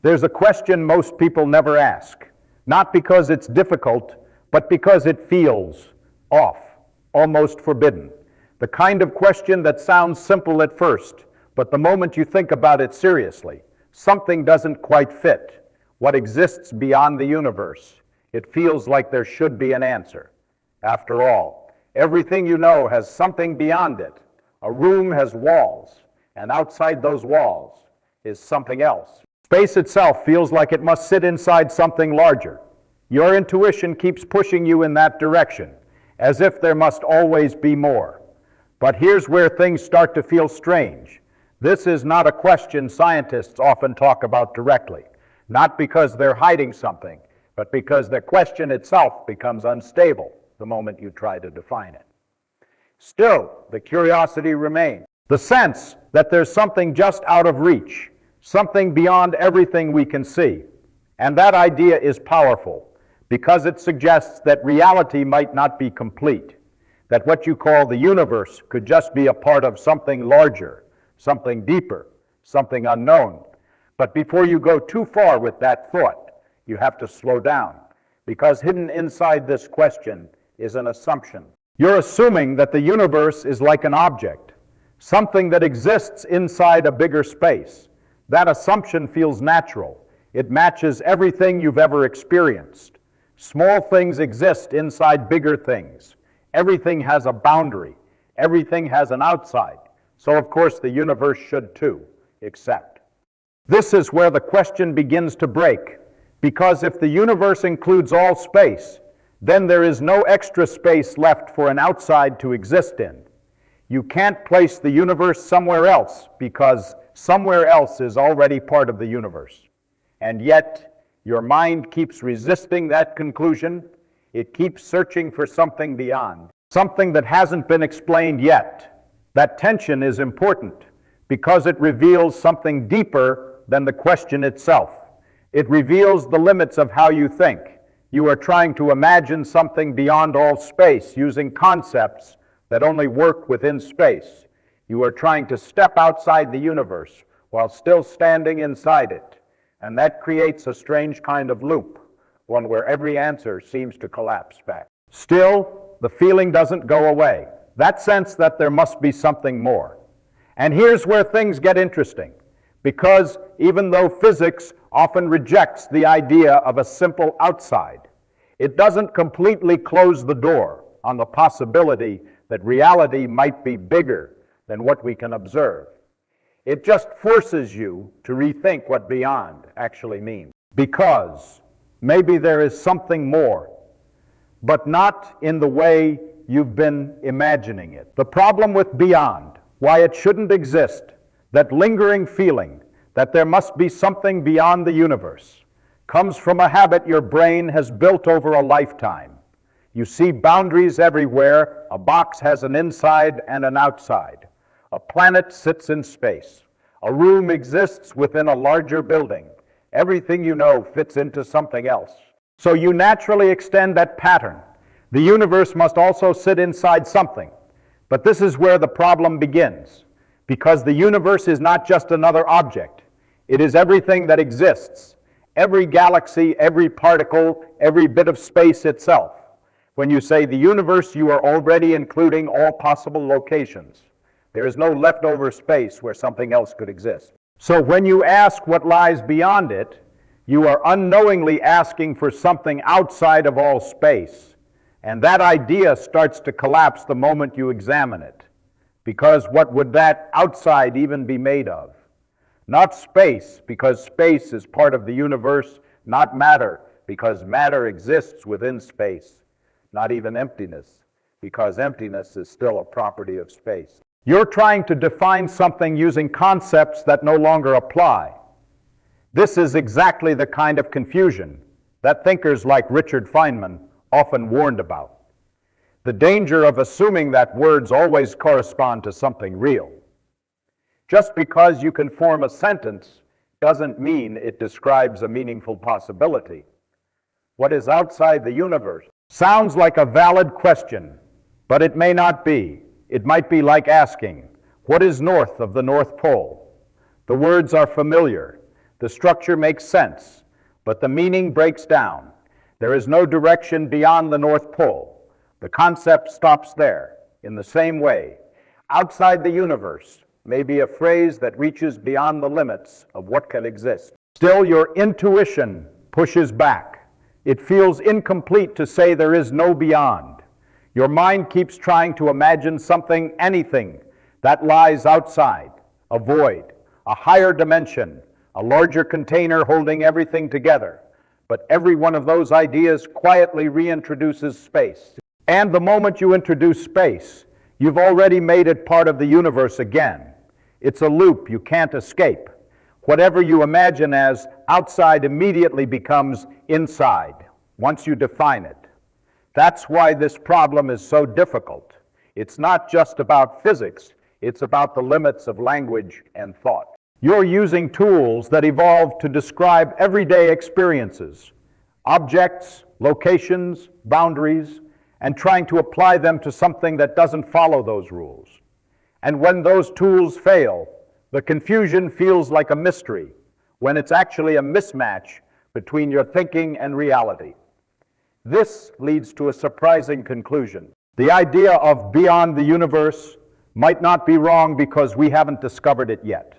There's a question most people never ask, not because it's difficult, but because it feels off, almost forbidden. The kind of question that sounds simple at first, but the moment you think about it seriously, something doesn't quite fit. What exists beyond the universe? It feels like there should be an answer. After all, everything you know has something beyond it. A room has walls, and outside those walls is something else. Space itself feels like it must sit inside something larger. Your intuition keeps pushing you in that direction, as if there must always be more. But here's where things start to feel strange. This is not a question scientists often talk about directly, not because they're hiding something, but because the question itself becomes unstable the moment you try to define it. Still, the curiosity remains. The sense that there's something just out of reach, something beyond everything we can see. And that idea is powerful because it suggests that reality might not be complete, that what you call the universe could just be a part of something larger, something deeper, something unknown. But before you go too far with that thought, you have to slow down, because hidden inside this question is an assumption. You're assuming that the universe is like an object, something that exists inside a bigger space. That assumption feels natural. It matches everything you've ever experienced. Small things exist inside bigger things. Everything has a boundary. Everything has an outside. So of course the universe should too, except. This is where the question begins to break, because if the universe includes all space, then there is no extra space left for an outside to exist in. You can't place the universe somewhere else because somewhere else is already part of the universe. And yet, your mind keeps resisting that conclusion. It keeps searching for something beyond, something that hasn't been explained yet. That tension is important because it reveals something deeper than the question itself. It reveals the limits of how you think. You are trying to imagine something beyond all space using concepts that only work within space. You are trying to step outside the universe while still standing inside it. And that creates a strange kind of loop, one where every answer seems to collapse back. Still, the feeling doesn't go away. That sense that there must be something more. And here's where things get interesting, because even though physics often rejects the idea of a simple outside, it doesn't completely close the door on the possibility that reality might be bigger than what we can observe. It just forces you to rethink what beyond actually means. Because maybe there is something more, but not in the way you've been imagining it. The problem with beyond, why it shouldn't exist, that lingering feeling that there must be something beyond the universe, comes from a habit your brain has built over a lifetime. You see boundaries everywhere. A box has an inside and an outside. A planet sits in space. A room exists within a larger building. Everything you know fits into something else. So you naturally extend that pattern. The universe must also sit inside something. But this is where the problem begins, because the universe is not just another object. It is everything that exists. Every galaxy, every particle, every bit of space itself. When you say the universe, you are already including all possible locations. There is no leftover space where something else could exist. So when you ask what lies beyond it, you are unknowingly asking for something outside of all space. And that idea starts to collapse the moment you examine it. Because what would that outside even be made of? Not space, because space is part of the universe. Not matter, because matter exists within space. Not even emptiness, because emptiness is still a property of space. You're trying to define something using concepts that no longer apply. This is exactly the kind of confusion that thinkers like Richard Feynman often warned about. The danger of assuming that words always correspond to something real. Just because you can form a sentence doesn't mean it describes a meaningful possibility. What is outside the universe sounds like a valid question, but it may not be. It might be like asking, what is north of the North Pole? The words are familiar. The structure makes sense, but the meaning breaks down. There is no direction beyond the North Pole. The concept stops there. In the same way, outside the universe may be a phrase that reaches beyond the limits of what can exist. Still, your intuition pushes back. It feels incomplete to say there is no beyond. Your mind keeps trying to imagine something, anything, that lies outside, a void, a higher dimension, a larger container holding everything together. But every one of those ideas quietly reintroduces space. And the moment you introduce space, you've already made it part of the universe again. It's a loop you can't escape. Whatever you imagine as outside immediately becomes inside, once you define it. That's why this problem is so difficult. It's not just about physics, it's about the limits of language and thought. You're using tools that evolved to describe everyday experiences, objects, locations, boundaries, and trying to apply them to something that doesn't follow those rules. And when those tools fail, the confusion feels like a mystery, when it's actually a mismatch between your thinking and reality. This leads to a surprising conclusion. The idea of beyond the universe might not be wrong because we haven't discovered it yet.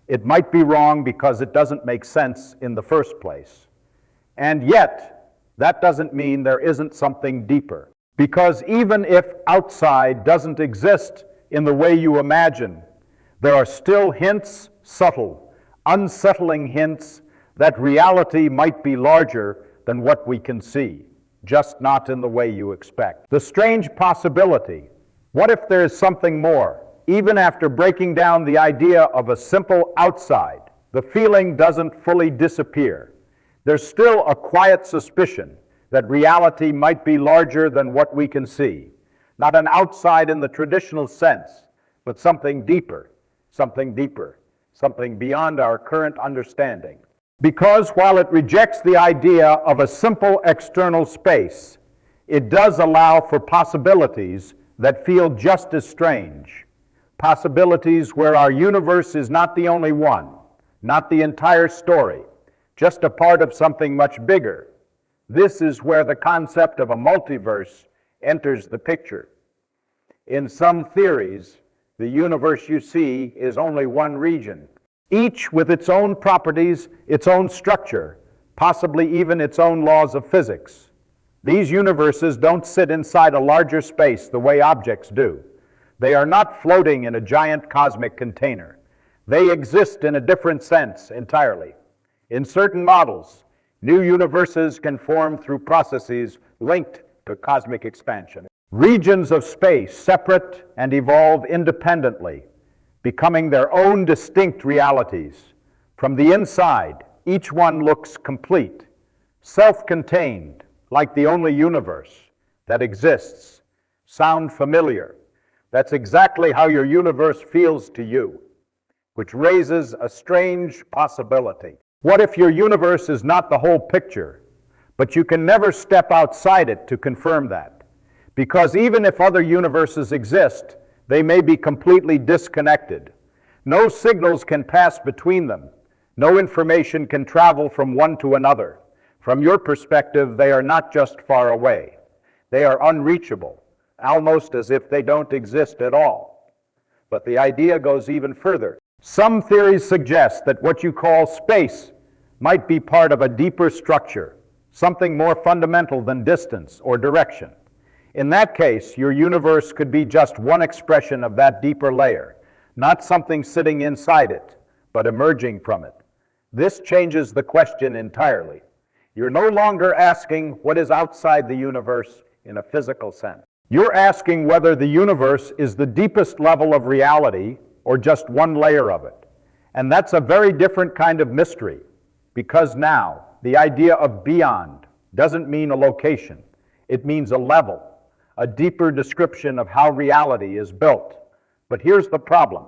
It might be wrong because it doesn't make sense in the first place. And yet, that doesn't mean there isn't something deeper. Because even if outside doesn't exist in the way you imagine, there are still hints, subtle, unsettling hints, that reality might be larger than what we can see, just not in the way you expect. The strange possibility, what if there is something more? Even after breaking down the idea of a simple outside, the feeling doesn't fully disappear. There's still a quiet suspicion that reality might be larger than what we can see. Not an outside in the traditional sense, but something deeper, something beyond our current understanding. Because while it rejects the idea of a simple external space, it does allow for possibilities that feel just as strange. Possibilities where our universe is not the only one, not the entire story, just a part of something much bigger. This is where the concept of a multiverse enters the picture. In some theories, the universe you see is only one region, each with its own properties, its own structure, possibly even its own laws of physics. These universes don't sit inside a larger space the way objects do. They are not floating in a giant cosmic container. They exist in a different sense entirely. In certain models, new universes can form through processes linked to cosmic expansion. Regions of space separate and evolve independently, becoming their own distinct realities. From the inside, each one looks complete, self-contained, like the only universe that exists. Sound familiar? That's exactly how your universe feels to you, which raises a strange possibility. What if your universe is not the whole picture, but you can never step outside it to confirm that? Because even if other universes exist, they may be completely disconnected. No signals can pass between them. No information can travel from one to another. From your perspective, they are not just far away. They are unreachable, almost as if they don't exist at all. But the idea goes even further. Some theories suggest that what you call space might be part of a deeper structure, something more fundamental than distance or direction. In that case, your universe could be just one expression of that deeper layer, not something sitting inside it, but emerging from it. This changes the question entirely. You're no longer asking what is outside the universe in a physical sense. You're asking whether the universe is the deepest level of reality or just one layer of it. And that's a very different kind of mystery, because now the idea of beyond doesn't mean a location. It means a level, a deeper description of how reality is built. But here's the problem.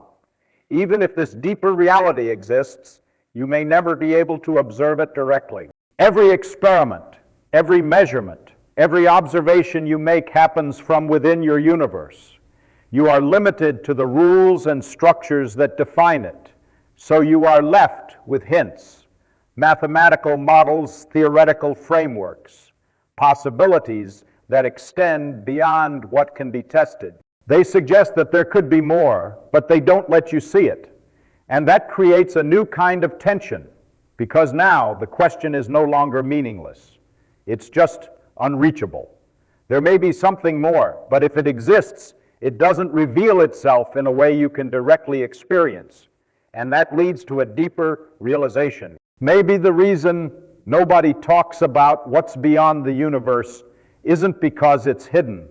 Even if this deeper reality exists, you may never be able to observe it directly. Every experiment, every measurement, every observation you make happens from within your universe. You are limited to the rules and structures that define it. So you are left with hints, mathematical models, theoretical frameworks, possibilities that extend beyond what can be tested. They suggest that there could be more, but they don't let you see it. And that creates a new kind of tension, because now the question is no longer meaningless. It's just unreachable. There may be something more, but if it exists, it doesn't reveal itself in a way you can directly experience. And that leads to a deeper realization. Maybe the reason nobody talks about what's beyond the universe isn't because it's hidden,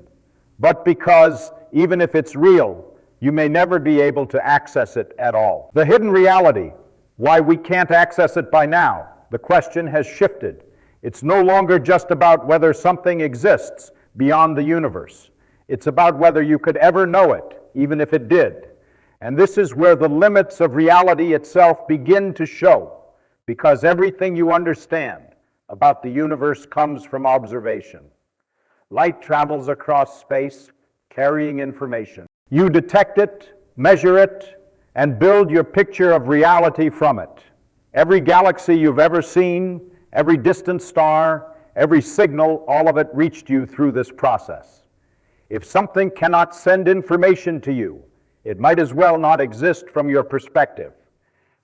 but because even if it's real, you may never be able to access it at all. The hidden reality, why we can't access it by now, the question has shifted. It's no longer just about whether something exists beyond the universe. It's about whether you could ever know it, even if it did. And this is where the limits of reality itself begin to show, because everything you understand about the universe comes from observation. Light travels across space, carrying information. You detect it, measure it, and build your picture of reality from it. Every galaxy you've ever seen, every distant star, every signal, all of it reached you through this process. If something cannot send information to you, it might as well not exist from your perspective.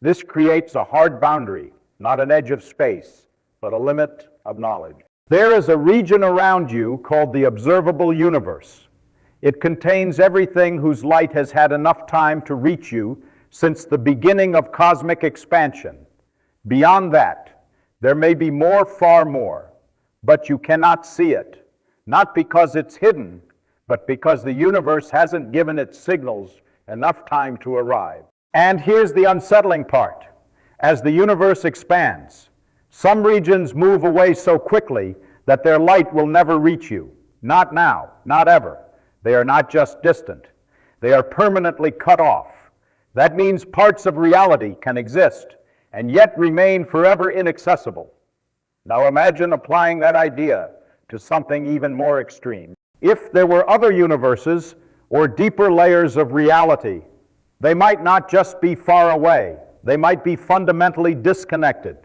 This creates a hard boundary, not an edge of space, but a limit of knowledge. There is a region around you called the Observable Universe. It contains everything whose light has had enough time to reach you since the beginning of cosmic expansion. Beyond that, there may be more, far more, but you cannot see it, not because it's hidden, but because the universe hasn't given its signals enough time to arrive. And here's the unsettling part. As the universe expands, some regions move away so quickly that their light will never reach you. Not now, not ever. They are not just distant. They are permanently cut off. That means parts of reality can exist and yet remain forever inaccessible. Now imagine applying that idea to something even more extreme. If there were other universes or deeper layers of reality, they might not just be far away. They might be fundamentally disconnected.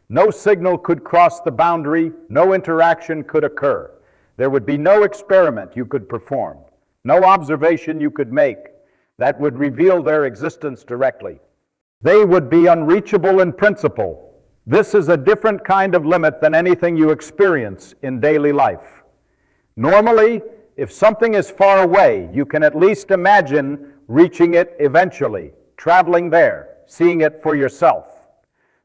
No signal could cross the boundary, no interaction could occur. There would be no experiment you could perform, no observation you could make that would reveal their existence directly. They would be unreachable in principle. This is a different kind of limit than anything you experience in daily life. Normally, if something is far away, you can at least imagine reaching it eventually, traveling there, seeing it for yourself.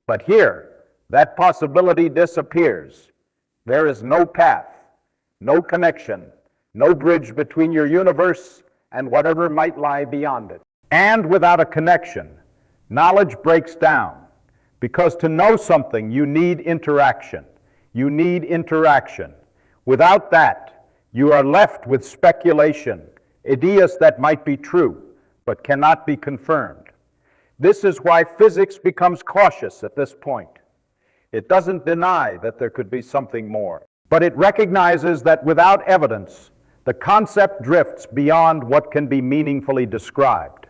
But here, that possibility disappears. There is no path, no connection, no bridge between your universe and whatever might lie beyond it. And without a connection, knowledge breaks down, because to know something, you need interaction. You need interaction. Without that, you are left with speculation, ideas that might be true, but cannot be confirmed. This is why physics becomes cautious at this point. It doesn't deny that there could be something more, but it recognizes that without evidence, the concept drifts beyond what can be meaningfully described.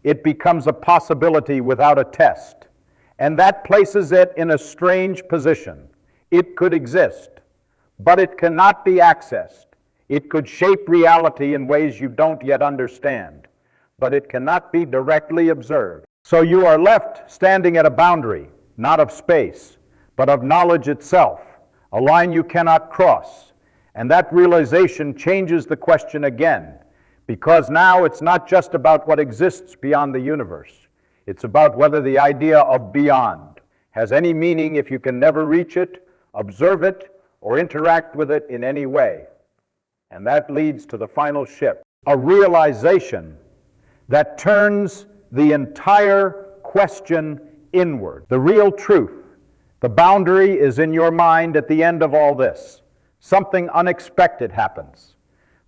It becomes a possibility without a test, and that places it in a strange position. It could exist, but it cannot be accessed. It could shape reality in ways you don't yet understand, but it cannot be directly observed. So you are left standing at a boundary, not of space, but of knowledge itself, a line you cannot cross. And that realization changes the question again, because now it's not just about what exists beyond the universe. It's about whether the idea of beyond has any meaning if you can never reach it, observe it, or interact with it in any way. And that leads to the final shift, a realization that turns the entire question inward. The real truth, the boundary is in your mind at the end of all this. Something unexpected happens.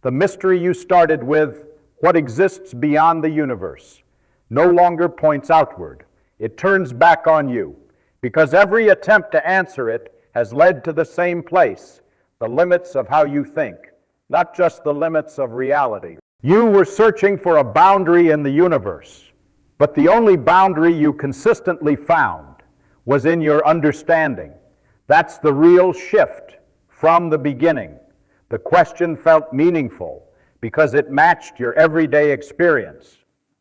The mystery you started with, what exists beyond the universe, no longer points outward. It turns back on you, because every attempt to answer it has led to the same place, the limits of how you think, not just the limits of reality. You were searching for a boundary in the universe. But the only boundary you consistently found was in your understanding. That's the real shift from the beginning. The question felt meaningful because it matched your everyday experience.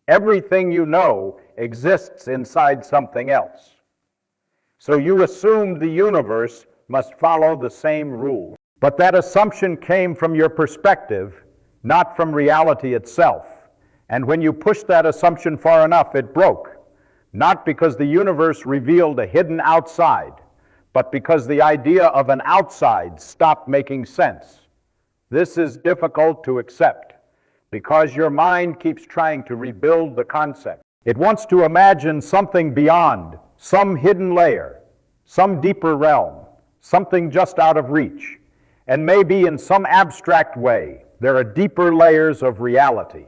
Everything you know exists inside something else. So you assumed the universe must follow the same rules. But that assumption came from your perspective, not from reality itself. And when you pushed that assumption far enough, it broke. Not because the universe revealed a hidden outside, but because the idea of an outside stopped making sense. This is difficult to accept because your mind keeps trying to rebuild the concept. It wants to imagine something beyond, some hidden layer, some deeper realm, something just out of reach. And maybe in some abstract way, there are deeper layers of reality.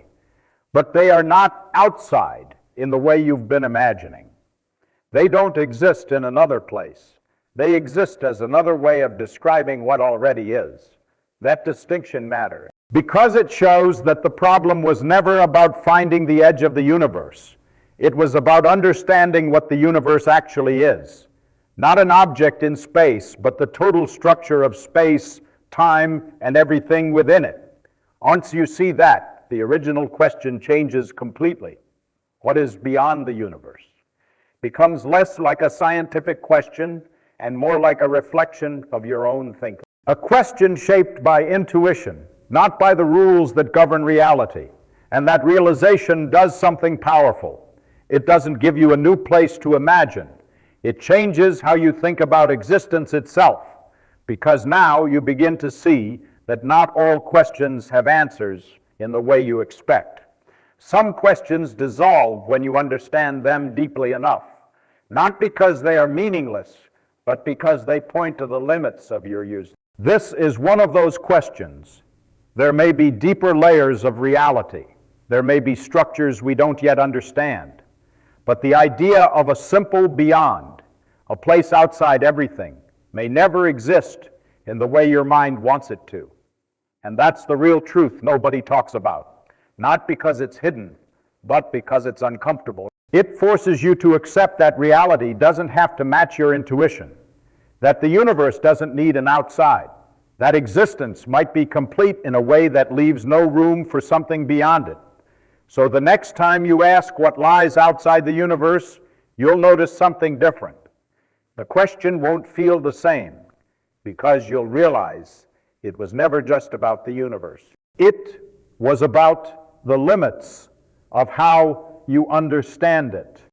But they are not outside in the way you've been imagining. They don't exist in another place. They exist as another way of describing what already is. That distinction matters because it shows that the problem was never about finding the edge of the universe. It was about understanding what the universe actually is. Not an object in space, but the total structure of space, time, and everything within it. Once you see that, the original question changes completely. What is beyond the universe? Becomes less like a scientific question and more like a reflection of your own thinking. A question shaped by intuition, not by the rules that govern reality. And that realization does something powerful. It doesn't give you a new place to imagine. It changes how you think about existence itself, because now you begin to see that not all questions have answers in the way you expect. Some questions dissolve when you understand them deeply enough, not because they are meaningless, but because they point to the limits of your use. This is one of those questions. There may be deeper layers of reality. There may be structures we don't yet understand. But the idea of a simple beyond, a place outside everything, may never exist in the way your mind wants it to. And that's the real truth nobody talks about. Not because it's hidden, but because it's uncomfortable. It forces you to accept that reality doesn't have to match your intuition, that the universe doesn't need an outside, that existence might be complete in a way that leaves no room for something beyond it. So the next time you ask what lies outside the universe, you'll notice something different. The question won't feel the same because you'll realize it was never just about the universe. It was about the limits of how you understand it.